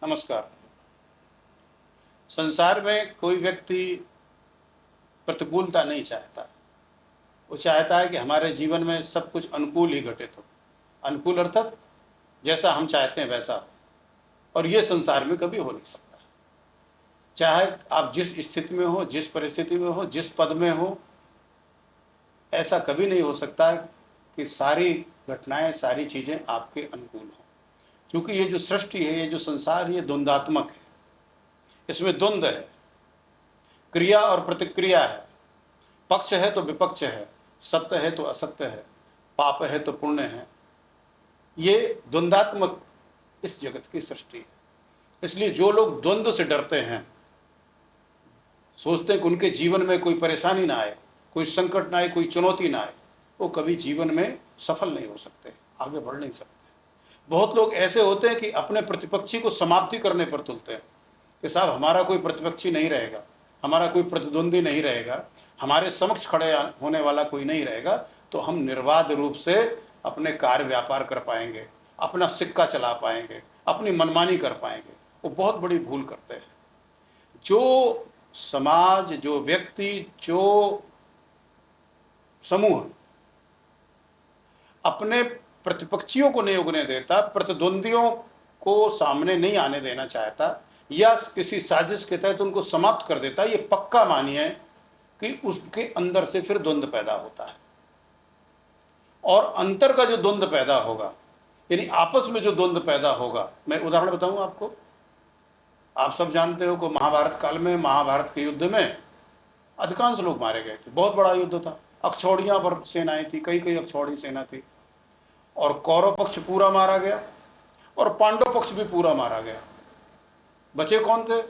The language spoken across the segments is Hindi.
नमस्कार। संसार में कोई व्यक्ति प्रतिकूलता नहीं चाहता। वो चाहता है कि हमारे जीवन में सब कुछ अनुकूल ही घटित हो। अनुकूल अर्थात जैसा हम चाहते हैं वैसा हो, और ये संसार में कभी हो नहीं सकता। चाहे आप जिस स्थिति में हो, जिस परिस्थिति में हो, जिस पद में हो, ऐसा कभी नहीं हो सकता कि सारी घटनाएं, सारी चीज़ें आपके अनुकूल हों। क्योंकि ये जो सृष्टि है, ये जो संसार, ये द्वंद्वात्मक है। इसमें द्वंद्व है, क्रिया और प्रतिक्रिया है, पक्ष है तो विपक्ष है, सत्य है तो असत्य है, पाप है तो पुण्य है। ये द्वंद्वात्मक इस जगत की सृष्टि है। इसलिए जो लोग द्वंद्व से डरते हैं, सोचते हैं कि उनके जीवन में कोई परेशानी ना आए, कोई संकट ना आए, कोई चुनौती ना आए, वो कभी जीवन में सफल नहीं हो सकते, आगे बढ़ नहीं सकते। बहुत लोग ऐसे होते हैं कि अपने प्रतिपक्षी को समाप्ति करने पर तुलते हैं कि साहब हमारा कोई प्रतिपक्षी नहीं रहेगा, हमारा कोई प्रतिद्वंदी नहीं रहेगा, हमारे समक्ष खड़े होने वाला कोई नहीं रहेगा, तो हम निर्बाध रूप से अपने कार्य व्यापार कर पाएंगे, अपना सिक्का चला पाएंगे, अपनी मनमानी कर पाएंगे। वो बहुत बड़ी भूल करते हैं। जो समाज, जो व्यक्ति, जो समूह अपने प्रतिपक्षियों को नहीं उगने देता, प्रतिद्वंदियों को सामने नहीं आने देना चाहता, या किसी साजिश के तहत उनको समाप्त कर देता, ये पक्का मानिए कि उसके अंदर से फिर द्वंद्व पैदा होता है। और अंतर का जो द्वंद्व पैदा होगा, यानी आपस में जो द्वंद्व पैदा होगा, मैं उदाहरण बताऊं आपको। आप सब जानते हो कि महाभारत काल में, महाभारत के युद्ध में अधिकांश लोग मारे गए थे। बहुत बड़ा युद्ध था, अक्षौड़ियां पर सेनाएं थी, कई कई अक्षौड़ी सेना थी, और कौरव पक्ष पूरा मारा गया और पांडव पक्ष भी पूरा मारा गया। बचे कौन थे?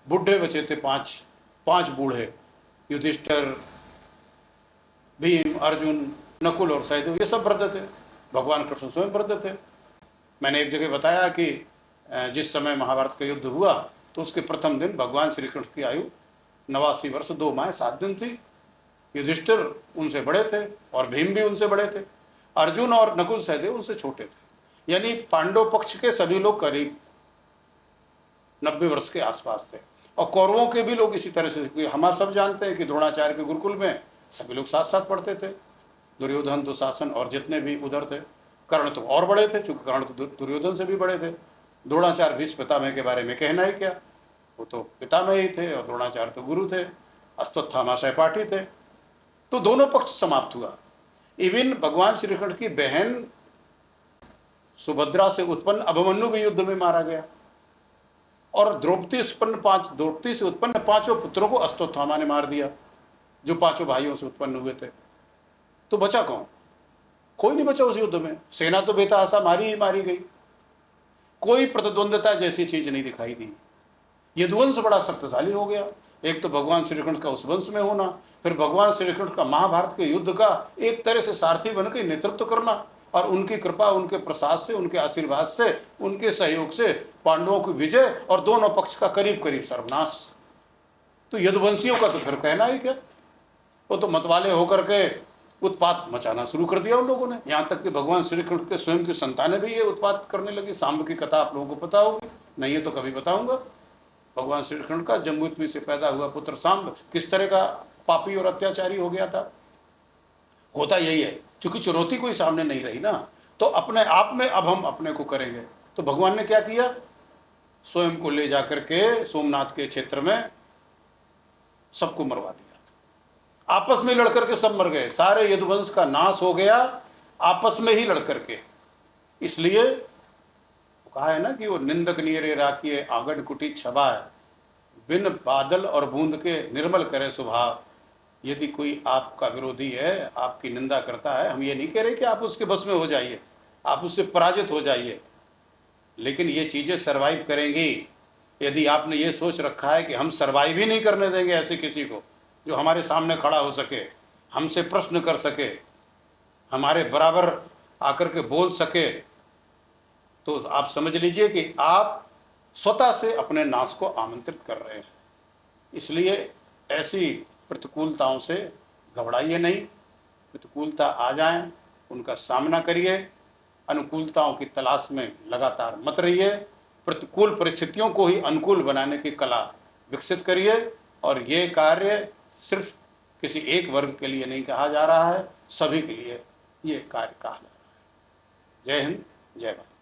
बुढ़े बचे थे, पांच बूढ़े, युधिष्ठिर, भीम, अर्जुन, नकुल और सहदेव, ये सब वृद्ध थे। भगवान कृष्ण स्वयं वृद्ध थे। मैंने एक जगह बताया कि जिस समय महाभारत का युद्ध हुआ तो उसके प्रथम दिन भगवान श्री कृष्ण की आयु 89 वर्ष 2 माह 7 दिन थी। युधिष्ठिर उनसे बड़े थे और भीम भी उनसे बड़े थे। अर्जुन और नकुल सहदेव उनसे छोटे थे। यानी पांडव पक्ष के सभी लोग करीब 90 वर्ष के आसपास थे, और कौरवों के भी लोग इसी तरह से। हम आप सब जानते हैं कि द्रोणाचार्य के गुरुकुल में सभी लोग साथ साथ पढ़ते थे। दुर्योधन, दुशासन और जितने भी उधर थे। कर्ण तो और बड़े थे, चूंकि कर्ण तो दुर्योधन से भी बड़े थे। द्रोणाचार्य भीष्म पितामह के बारे में कहना ही क्या, वो तो पितामह ही थे, और द्रोणाचार्य तो गुरु थे, अश्वत्थामा सहपाठी थे। तो दोनों पक्ष समाप्त हुआ। इवन भगवान श्री कृष्ण की बहन सुभद्रा से उत्पन्न अभिमन्यु भी युद्ध में मारा गया, और द्रौपदी से उत्पन्न 5 पुत्रों को अश्वत्थामा ने मार दिया, जो 5 भाइयों से उत्पन्न हुए थे। तो बचा कौन? कोई नहीं बचा उस युद्ध में। सेना तो बेतहाशा मारी ही मारी गई। कोई प्रतिद्वंदता जैसी चीज नहीं दिखाई दी। यदुवंश बड़ा शक्तिशाली हो गया। एक तो भगवान श्री कृष्ण का उस वंश में होना, फिर भगवान श्री कृष्ण का महाभारत के युद्ध का एक तरह से सारथी बनकर नेतृत्व करना, और उनकी कृपा, उनके प्रसाद से, उनके आशीर्वाद से, उनके सहयोग से पांडवों की विजय और दोनों पक्ष का करीब करीब सर्वनाश। तो यदुवंशियों का तो फिर कहना ही क्या। वो तो मतवाले होकर के उत्पात मचाना शुरू कर दिया उन लोगों ने। यहाँ तक कि भगवान श्री कृष्ण के स्वयं की संतानें भी ये उत्पात करने लगी। सांब की कथा आप लोगों को पता होगी, नहीं है तो कभी बताऊंगा। भगवान श्री कृष्ण का जम्बूद्वीप से पैदा हुआ पुत्र सांब किस तरह का पापी और अत्याचारी हो गया था। होता यही है, क्योंकि चुनौती कोई सामने नहीं रही ना, तो अपने आप में अब हम अपने को करेंगे। तो भगवान ने क्या किया? स्वयं को ले जाकर के सोमनाथ के क्षेत्र में सबको मरवा दिया। आपस में लड़कर के सब मर गए। सारे यदुवंश का नाश हो गया आपस में ही लड़कर के। इसलिए कहा है ना कि वो निंदक नीरे राखिए आगड कुटी छबा है, बिन बादल और बूंद के निर्मल करे स्वभाव। यदि कोई आपका विरोधी है, आपकी निंदा करता है, हम ये नहीं कह रहे कि आप उसके बस में हो जाइए, आप उससे पराजित हो जाइए, लेकिन ये चीज़ें सरवाइव करेंगी। यदि आपने ये सोच रखा है कि हम सरवाइव ही नहीं करने देंगे ऐसे किसी को जो हमारे सामने खड़ा हो सके, हमसे प्रश्न कर सके, हमारे बराबर आकर के बोल सके, तो आप समझ लीजिए कि आप स्वतः से अपने नाश को आमंत्रित कर रहे हैं। इसलिए ऐसी प्रतिकूलताओं से घबराइए नहीं। प्रतिकूलता आ जाएं, उनका सामना करिए। अनुकूलताओं की तलाश में लगातार मत रहिए। प्रतिकूल परिस्थितियों को ही अनुकूल बनाने की कला विकसित करिए। और ये कार्य सिर्फ किसी एक वर्ग के लिए नहीं कहा जा रहा है, सभी के लिए ये कार्य कहा जा रहा है। जय हिंद, जय भारत।